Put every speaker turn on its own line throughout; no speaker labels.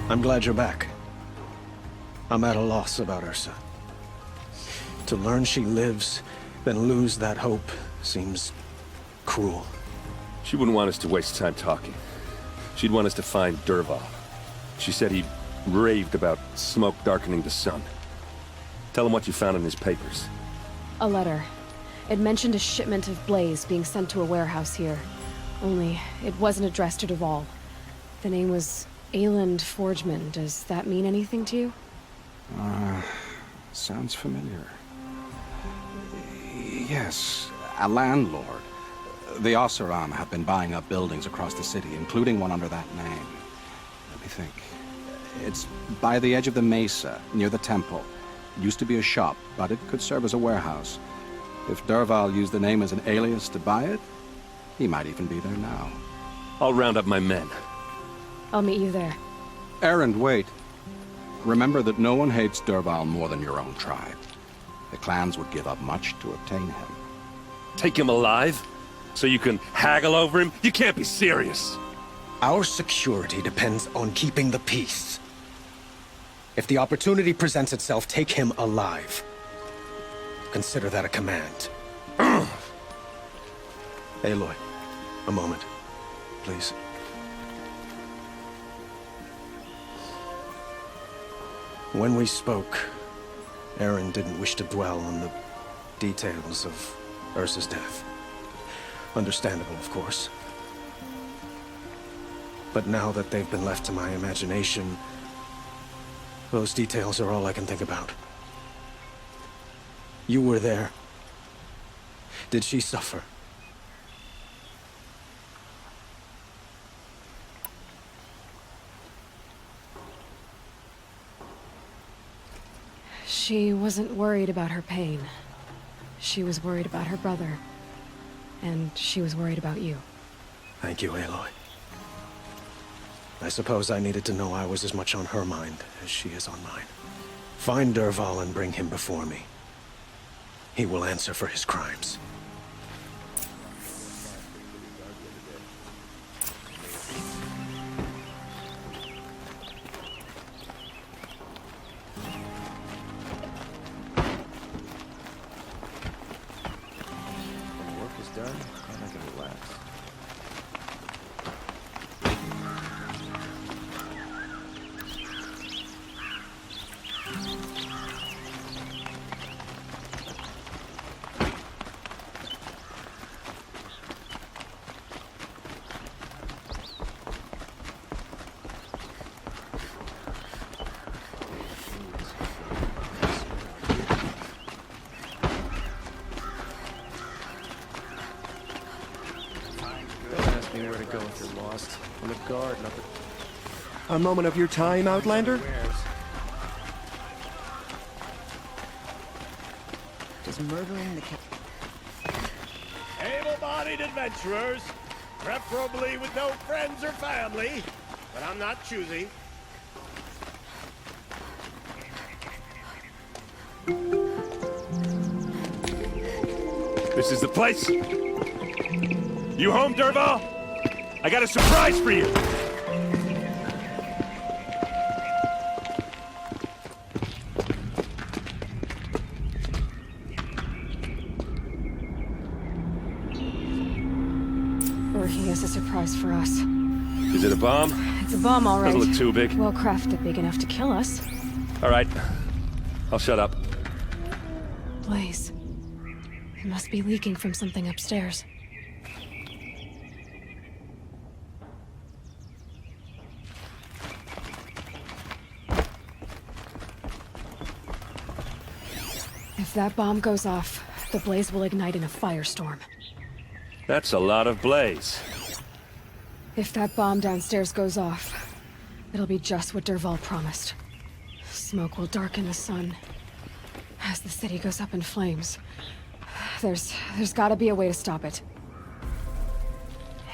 I'm glad you're back. I'm at a loss about Ursa. To learn she lives, then lose that hope, seems cruel.
She wouldn't want us to waste time talking. She'd want us to find Dervhal. She said he raved about smoke darkening the sun. Tell him what you found in his papers.
A letter. It mentioned a shipment of blaze being sent to a warehouse here. Only, it wasn't addressed to Dervhal. The name was Ayland Forgeman. Does that mean anything to you?
Sounds familiar. Yes, a landlord. The Oseram have been buying up buildings across the city, including one under that name. Let me think. It's by the edge of the mesa, near the temple. It used to be a shop, but it could serve as a warehouse. If Dervhal used the name as an alias to buy it, he might even be there now.
I'll round up my men.
I'll meet you there.
Erend, wait. Remember that no one hates Dervhal more than your own tribe. The clans would give up much to obtain him.
Take him alive? So you can haggle over him? You can't be serious.
Our security depends on keeping the peace. If the opportunity presents itself, take him alive. Consider that a command. Aloy, a moment, please. When we spoke, Erend didn't wish to dwell on the details of Ursa's death. Understandable, of course. But now that they've been left to my imagination, those details are all I can think about. You were there. Did she suffer?
She wasn't worried about her pain. She was worried about her brother. And she was worried about you.
Thank you, Aloy. I suppose I needed to know I was as much on her mind as she is on mine. Find Dervhal and bring him before me. He will answer for his crimes.
Where to go if you're lost. On the guard, not the... A moment of your time, Outlander?
Does murdering the
Able-bodied adventurers, preferably with no friends or family, but I'm not choosy.
This is the place? You home, Dervhal? I got a surprise for you!
Or he has a surprise for us.
Is it a bomb?
It's a bomb, all right.
Doesn't look too big.
Well crafted, big enough to kill us.
All right. I'll shut up.
Blaze. It must be leaking from something upstairs. If that bomb goes off, the blaze will ignite in a firestorm.
That's a lot of blaze.
If that bomb downstairs goes off, it'll be just what Dervhal promised. Smoke will darken the sun. As the city goes up in flames, there's gotta be a way to stop it.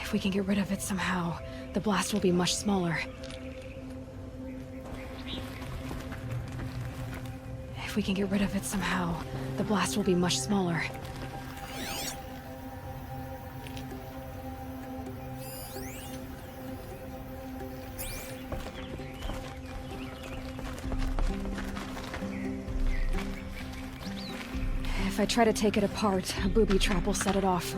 If we can get rid of it somehow, the blast will be much smaller. If we can get rid of it somehow, the blast will be much smaller. If I try to take it apart, a booby trap will set it off.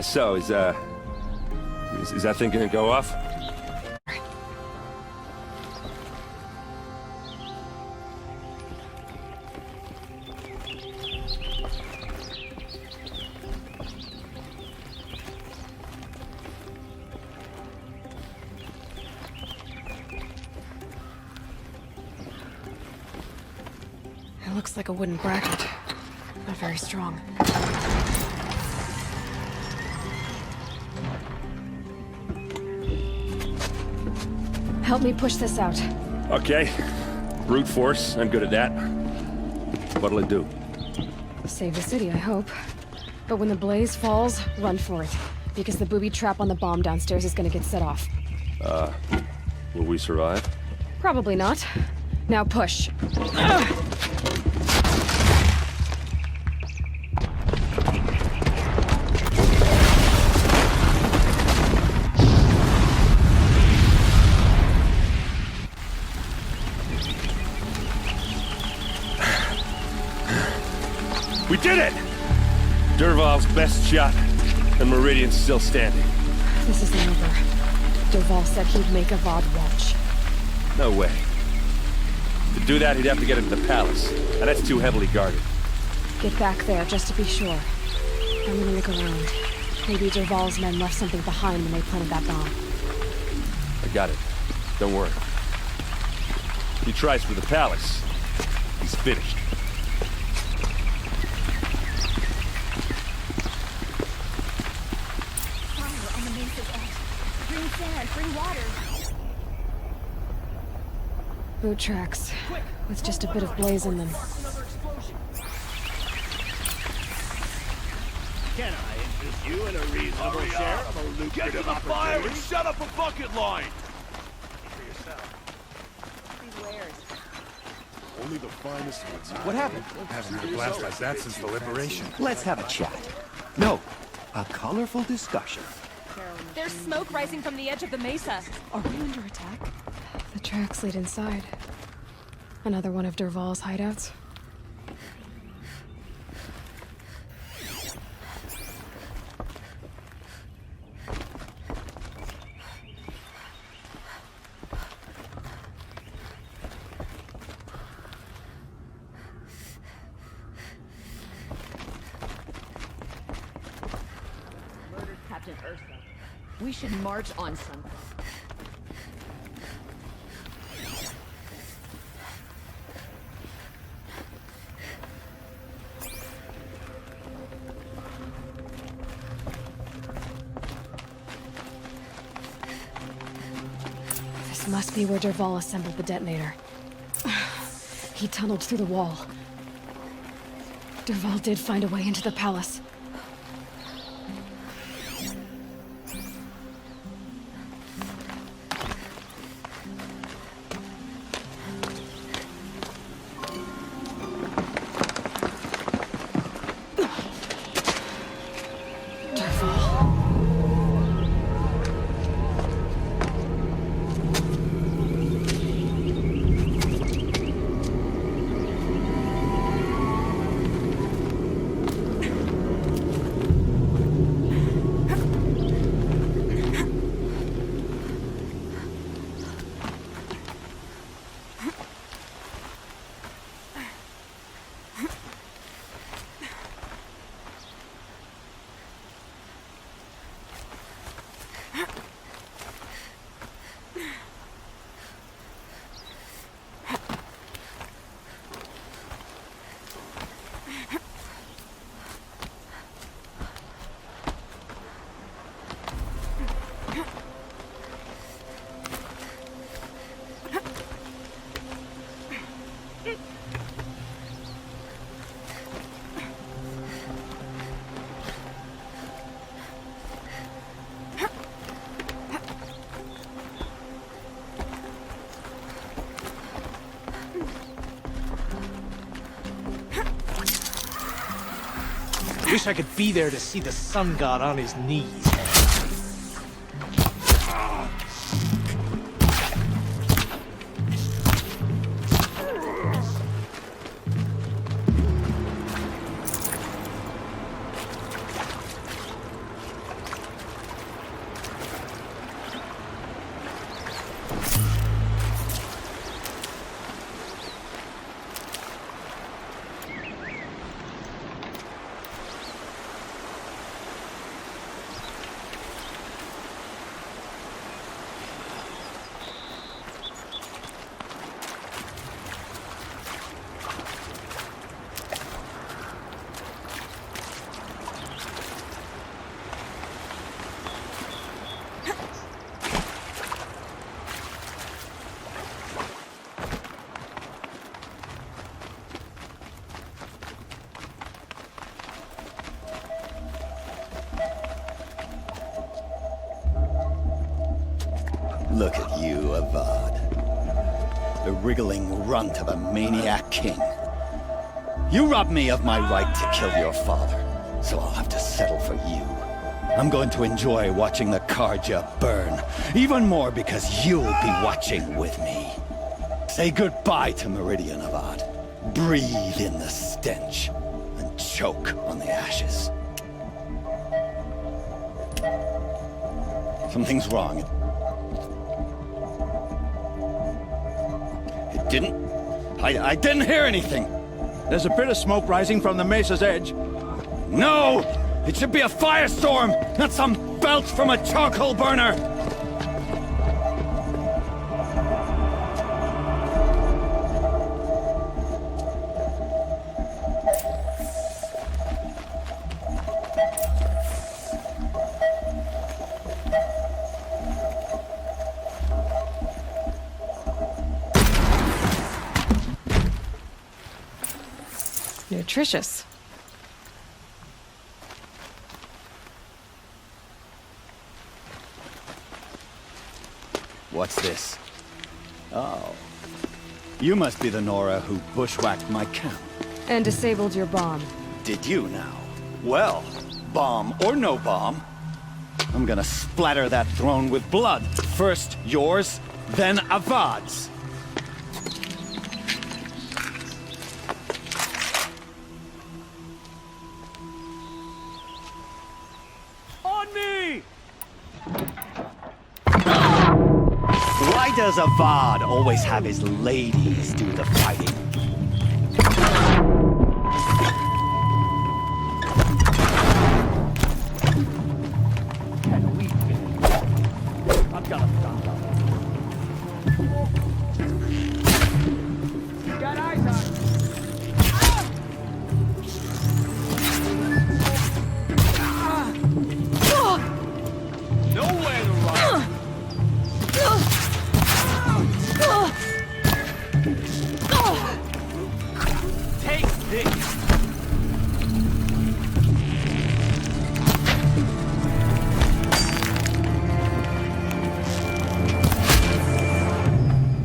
So, is that thing gonna go off?
It looks like a wooden bracket. Not very strong. Help me push this out.
Okay. Brute force, I'm good at that. What'll it do?
Save the city, I hope. But when the blaze falls, run for it. Because the booby trap on the bomb downstairs is gonna get set off.
Will we survive?
Probably not. Now push.
We did it! Dervhal's best shot, and Meridian's still standing.
This isn't over. Dervhal said he'd make Avad watch.
No way. To do that, he'd have to get into the palace, and that's too heavily guarded.
Get back there, just to be sure. I'm gonna look around. Maybe Derval's men left something behind when they planted that bomb.
I got it. Don't worry. If he tries for the palace, he's finished.
Fire on the Mesa's edge. Bring sand, bring water.
Boot tracks, with just a bit of blaze in them.
Can I interest you in a reasonable share of a lucrative opportunity?
Shut up a bucket line!
These wares.
Only the finest ones.
What happened?
Haven't had a blast like that since the liberation.
Let's have a chat. No, a colorful discussion.
There's smoke rising from the edge of the mesa.
Are we under attack? The tracks lead inside. Another one of Derval's hideouts.
Murdered Captain Ursa. We should march on something.
This must be where Dervhal assembled the detonator. He tunneled through the wall. Dervhal did find a way into the palace.
wish I could be there to see the sun god on his knees.
Look at you, Avad. The wriggling runt of a maniac king. You robbed me of my right to kill your father, so I'll have to settle for you. I'm going to enjoy watching the Karja burn, even more because you'll be watching with me. Say goodbye to Meridian, Avad. Breathe in the stench, and choke on the ashes. Something's wrong. I didn't hear anything.
There's a bit of smoke rising from the mesa's edge.
No! It should be a firestorm, not some belch from a charcoal burner!
Nutritious.
What's this? Oh. You must be the Nora who bushwhacked my camp.
And disabled your bomb.
Did you now? Well, bomb or no bomb, I'm gonna splatter that throne with blood. First yours, then Avad's. Why does Avad always have his ladies do the fighting?
I've got a stop. Got eyes on. Nowhere to run. Take this!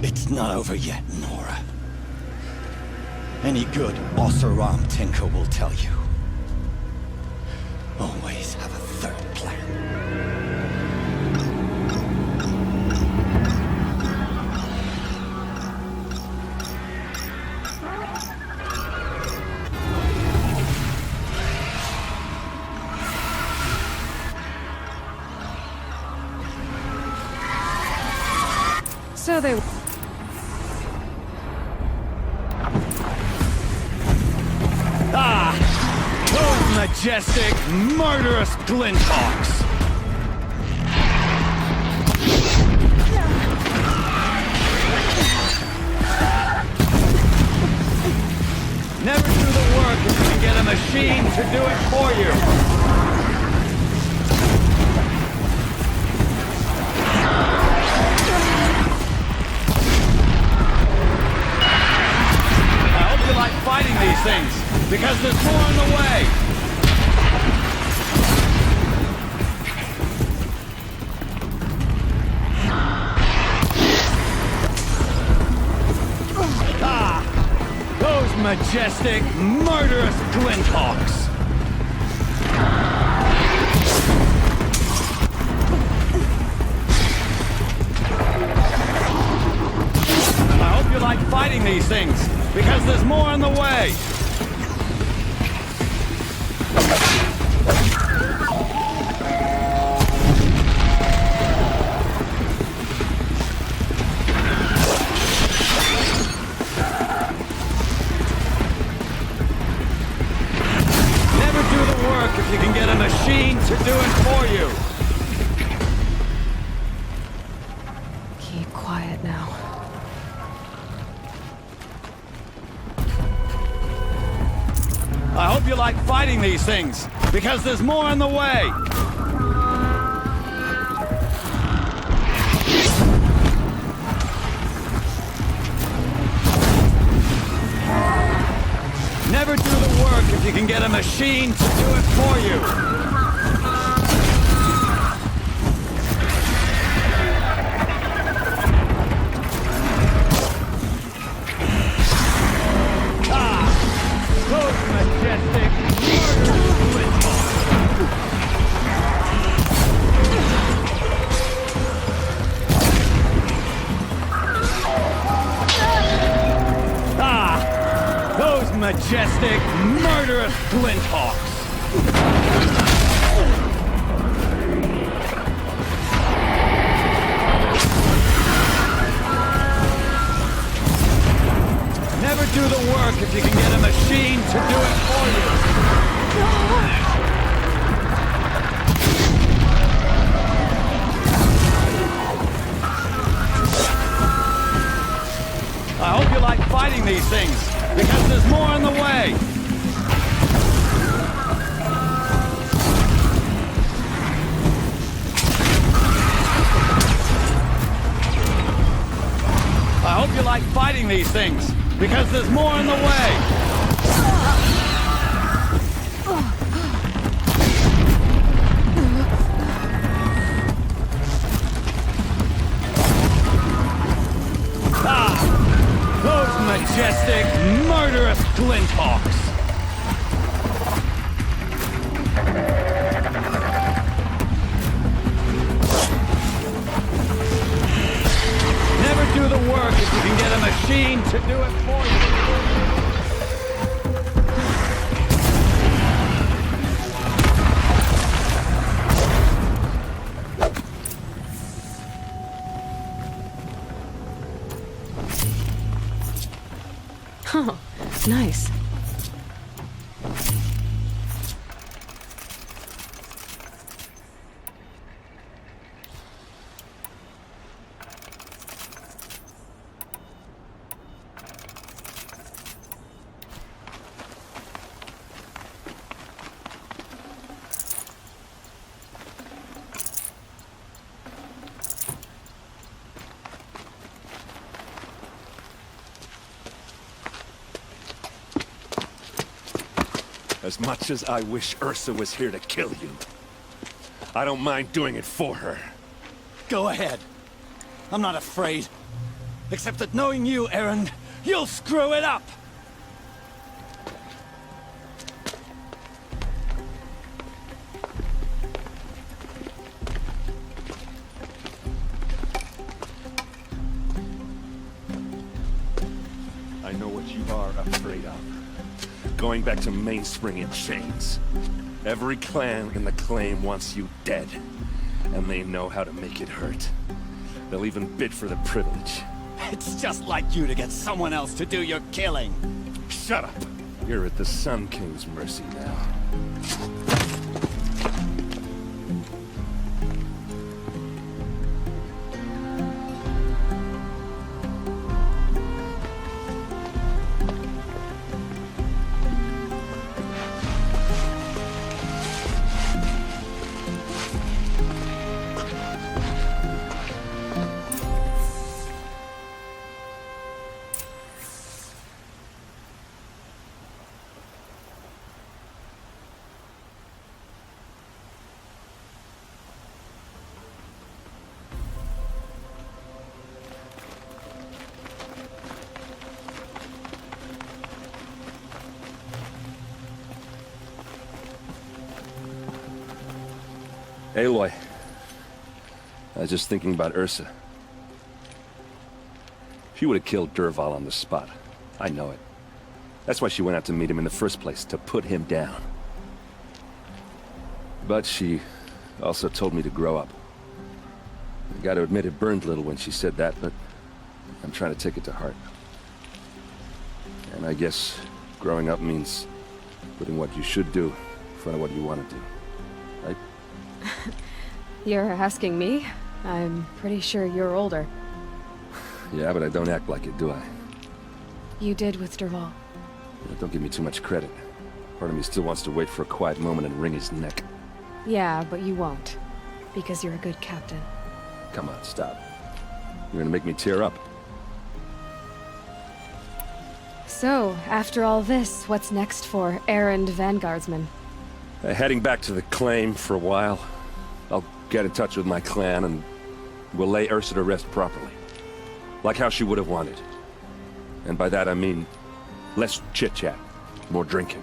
It's not over yet, Nora. Any good Oseram tinker will tell you. Always have a third plan.
So they...
Ah! Those majestic, murderous glinthawks! Never do the work if you can get a machine to do it for you. Like fighting these things, because there's more on the way! Ah! Those majestic, murderous glinthawks! these things, because there's more on the way! Never do the work if you can get a machine to do it for you!
Keep quiet now.
I hope you like fighting these things, because there's more on the way! Never do the work if you can get a machine to do it for you! Majestic, murderous flinthawks! Never do the work if you can get a machine to do it for you! I hope you like fighting these things, because there's more on the way! I hope you like fighting these things, because there's more on the way! Majestic, murderous flinthawks! Never do the work if you can get a machine to do it for you!
Oh, nice.
As much as I wish Ursa was here to kill you, I don't mind doing it for her.
Go ahead. I'm not afraid. Except that knowing you, Aaron, you'll screw it up!
I know what you are afraid of. Going back to Mainspring in chains. Every clan in the claim wants you dead, and they know how to make it hurt. They'll even bid for the privilege.
It's just like you to get someone else to do your killing.
Shut up! You're at the Sun King's mercy now. Aloy. I was just thinking about Ursa. She would have killed Dervhal on the spot. I know it. That's why she went out to meet him in the first place, to put him down. But she also told me to grow up. I gotta admit it burned a little when she said that, but I'm trying to take it to heart. And I guess growing up means putting what you should do in front of what you want to do. Right?
You're asking me? I'm pretty sure you're older.
Yeah, but I don't act like it, do I?
You did with Dervhal.
Don't give me too much credit. Part of me still wants to wait for a quiet moment and wring his neck.
Yeah, but you won't. Because you're a good captain.
Come on, stop. You're gonna make me tear up.
So, after all this, what's next for errand vanguardsman?
Heading back to the claim for a while. I'll get in touch with my clan and we'll lay Ursa to rest properly. Like how she would have wanted. And by that I mean less chit-chat, more drinking.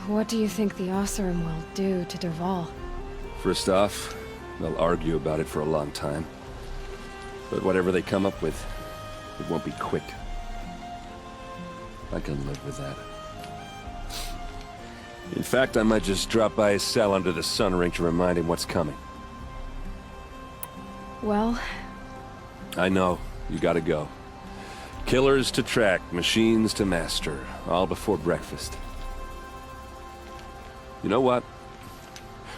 What do you think the Oseram will do to Dervhal?
First off, they'll argue about it for a long time. But whatever they come up with, it won't be quick. I can live with that. In fact, I might just drop by his cell under the sun ring to remind him what's coming.
Well...
I know. You gotta go. Killers to track, machines to master. All before breakfast. You know what?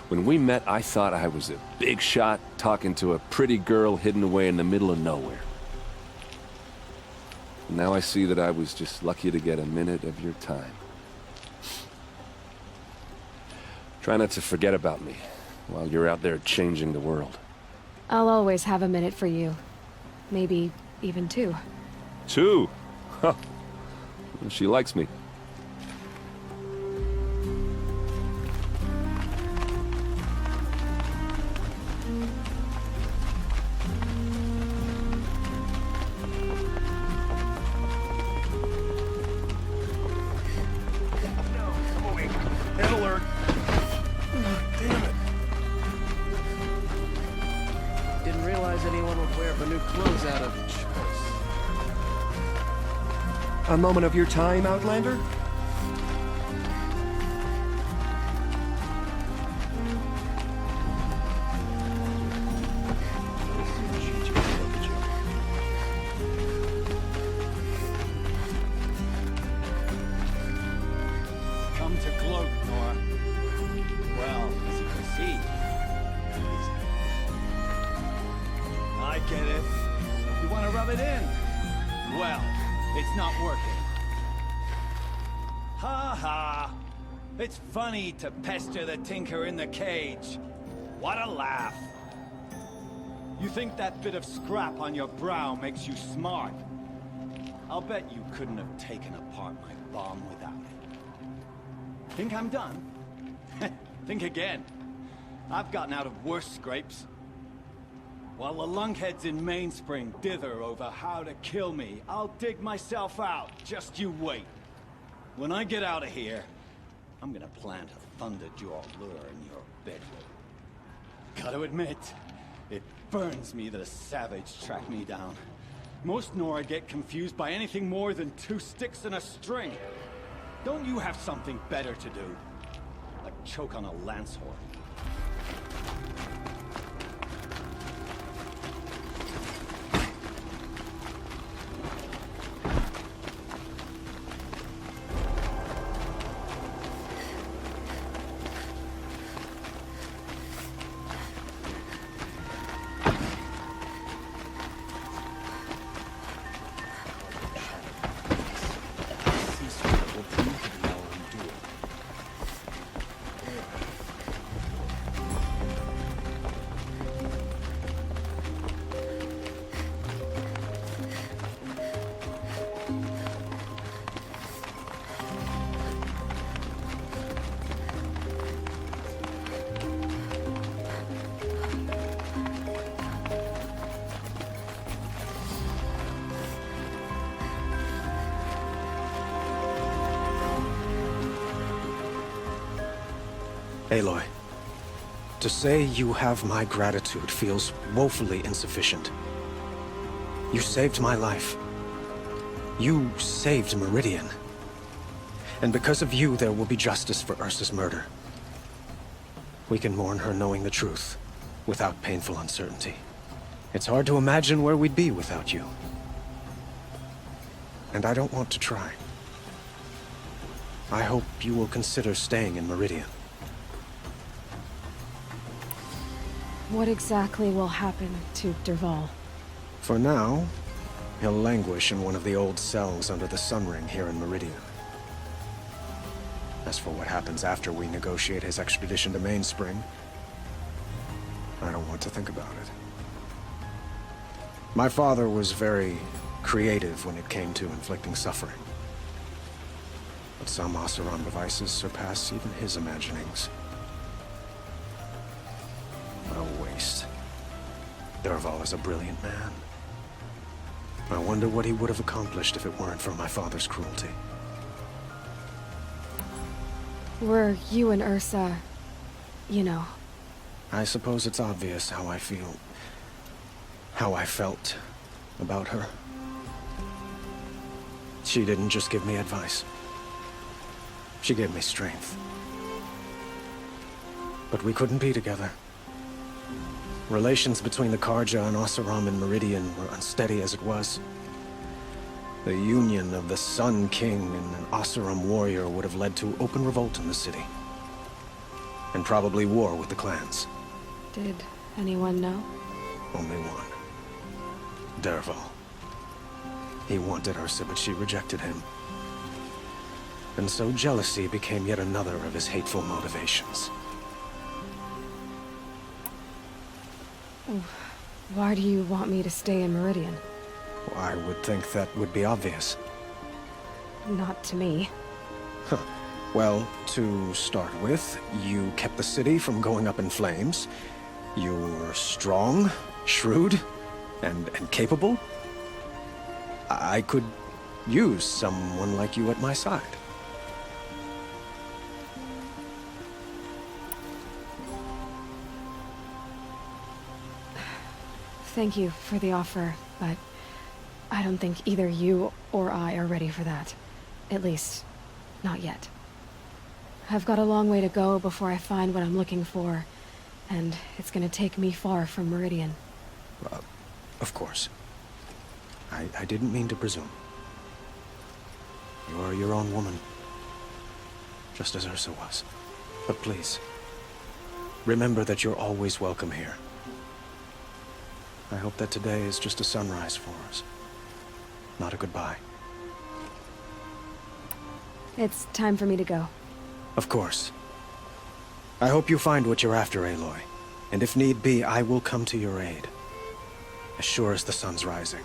When we met, I thought I was a big shot talking to a pretty girl hidden away in the middle of nowhere. And now I see that I was just lucky to get a minute of your time. Try not to forget about me while you're out there changing the world.
I'll always have a minute for you. Maybe even two.
Two? Huh. She likes me.
A moment of your time, Outlander?
Come to gloat, Nora. Well, as you can see, easy. I get it. You want to rub it in? Well, it's not working. Ha ha! It's funny to pester the tinker in the cage. What a laugh! You think that bit of scrap on your brow makes you smart? I'll bet you couldn't have taken apart my bomb without it. Think I'm done? Think again. I've gotten out of worse scrapes. While the lunkheads in Mainspring dither over how to kill me, I'll dig myself out. Just you wait. When I get out of here, I'm gonna plant a Thunderjaw lure in your bedroom. Gotta admit, it burns me that a savage tracked me down. Most Nora get confused by anything more than two sticks and a string. Don't you have something better to do? Like choke on a lance horn.
Aloy, to say you have my gratitude feels woefully insufficient. You saved my life. You saved Meridian. And because of you, there will be justice for Ursa's murder. We can mourn her knowing the truth, without painful uncertainty. It's hard to imagine where we'd be without you. And I don't want to try. I hope you will consider staying in Meridian.
What exactly will happen to Dervhal?
For now, he'll languish in one of the old cells under the Sun Ring here in Meridian. As for what happens after we negotiate his extradition to Mainspring, I don't want to think about it. My father was very creative when it came to inflicting suffering. But some Oseram devices surpass even his imaginings. What a waste. Dervhal is a brilliant man. I wonder what he would have accomplished if it weren't for my father's cruelty.
Were you and Ursa, you know?
I suppose it's obvious how I feel. How I felt about her. She didn't just give me advice. She gave me strength. But we couldn't be together. Relations between the Karja and Oseram in Meridian were unsteady as it was. The union of the Sun King and an Oseram warrior would have led to open revolt in the city. And probably war with the clans.
Did anyone know?
Only one. Dervhal. He wanted Ursa, but she rejected him. And so jealousy became yet another of his hateful motivations.
Why do you want me to stay in Meridian?
I would think that would be obvious.
Not to me.
Huh. Well, to start with, you kept the city from going up in flames. You were strong, shrewd, and capable. I could use someone like you at my side.
Thank you for the offer, but I don't think either you or I are ready for that. At least, not yet. I've got a long way to go before I find what I'm looking for, and it's gonna take me far from Meridian.
Of course. I didn't mean to presume. You are your own woman. Just as Ursa was. But please, remember that you're always welcome here. I hope that today is just a sunrise for us. Not a goodbye.
It's time for me to go.
Of course. I hope you find what you're after, Aloy. And if need be, I will come to your aid. As sure as the sun's rising.